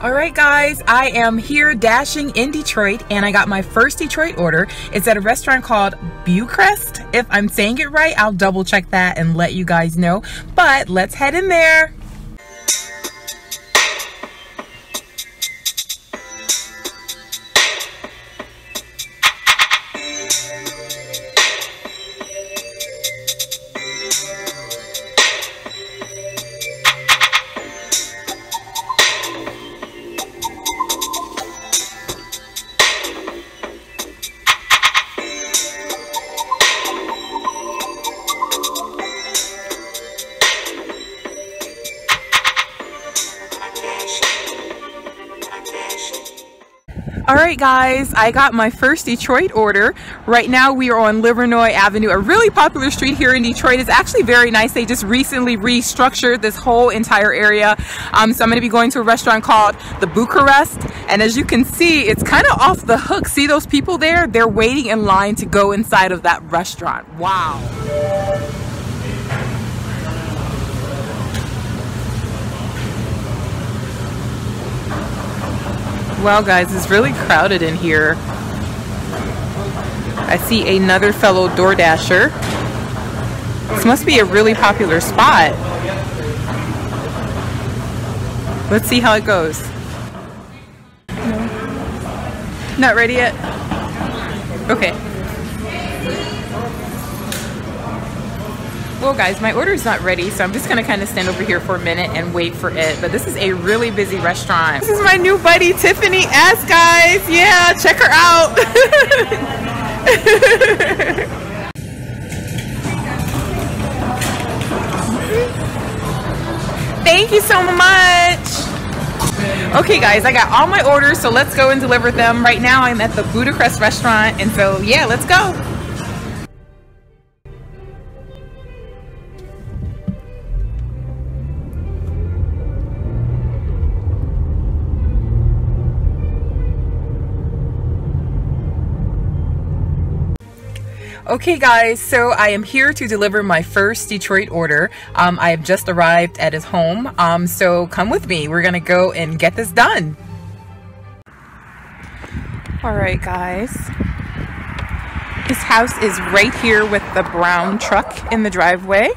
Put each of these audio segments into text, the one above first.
Alright guys, I am here dashing in Detroit and I got my first Detroit order. It's at a restaurant called Bucharest. If I'm saying it right, I'll double check that and let you guys know. But let's head in there. Alright guys, I got my first Detroit order. Right now we are on Livernois Avenue, a really popular street here in Detroit. It's actually very nice. They just recently restructured this whole entire area. So I'm going to be going to a restaurant called the Bucharest. And as you can see, it's kind of off the hook. See those people there? They're waiting in line to go inside of that restaurant. Wow. Wow guys, it's really crowded in here. I see another fellow DoorDasher. This must be a really popular spot. Let's see how it goes. No. Not ready yet? Okay. Well guys, my order is not ready, so I'm just gonna kind of stand over here for a minute and wait for it. But this is a really busy restaurant. This is my new buddy, Tiffany S, guys. Yeah, check her out. Thank you so much. Okay guys, I got all my orders, so let's go and deliver them. Right now I'm at the Bucharest restaurant, and so yeah, let's go. Okay guys, so I am here to deliver my first Detroit order. I have just arrived at his home, so come with me. We're gonna go and get this done. Alright guys, his house is right here with the brown truck in the driveway.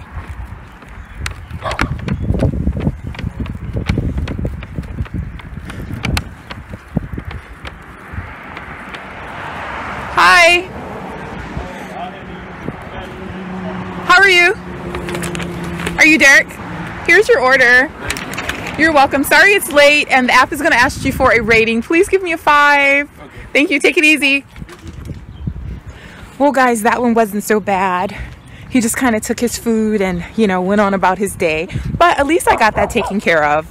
Hi! How are you? Are you Derek? Here's your order. You're welcome. Sorry it's late and the app is going to ask you for a rating. Please give me a 5. Okay. Thank you. Take it easy. Well guys, that one wasn't so bad. He just kind of took his food and, you know, went on about his day. But at least I got that taken care of.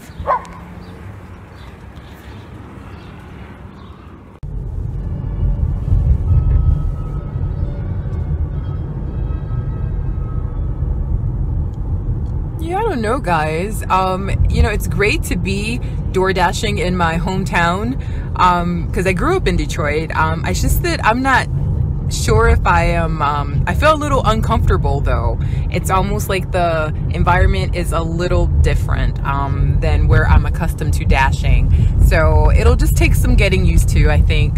Yeah, I don't know guys, you know, it's great to be door dashing in my hometown because I grew up in Detroit. It's just that I'm not sure if I am, I feel a little uncomfortable though. It's almost like the environment is a little different than where I'm accustomed to dashing. So it'll just take some getting used to, I think.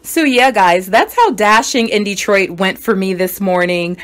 So yeah guys, that's how dashing in Detroit went for me this morning.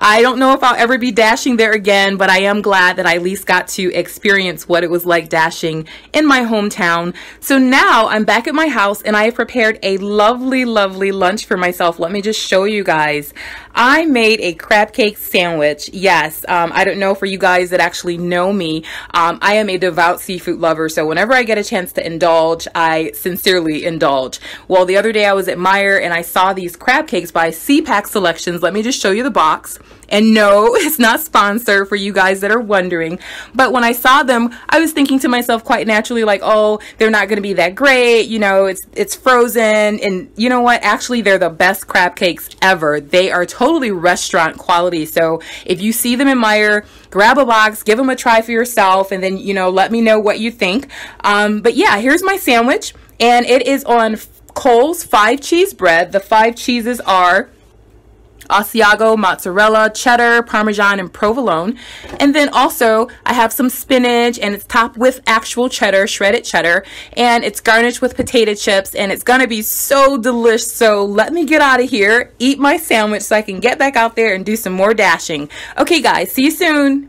I don't know if I'll ever be dashing there again, but I am glad that I at least got to experience what it was like dashing in my hometown. So now I'm back at my house and I have prepared a lovely, lovely lunch for myself. Let me just show you guys. I made a crab cake sandwich. Yes, I don't know for you guys that actually know me. I am a devout seafood lover, so whenever I get a chance to indulge, I sincerely indulge. Well, the other day I was at Meijer and I saw these crab cakes by CPAC Selections. Let me just show you the box. And no, it's not sponsored for you guys that are wondering. But when I saw them, I was thinking to myself quite naturally, like, oh, they're not going to be that great. You know, it's frozen. And you know what? Actually, they're the best crab cakes ever. They are totally restaurant quality. So if you see them in Meijer, grab a box, give them a try for yourself, and then, you know, let me know what you think. But yeah, here's my sandwich. And it is on Cole's 5 cheese bread. The 5 cheeses are Asiago, mozzarella, cheddar, Parmesan, and provolone. And then also I have some spinach, and it's topped with actual cheddar, shredded cheddar, and it's garnished with potato chips, and it's gonna be so delicious. So let me get out of here, eat my sandwich so I can get back out there and do some more dashing. Okay guys, see you soon.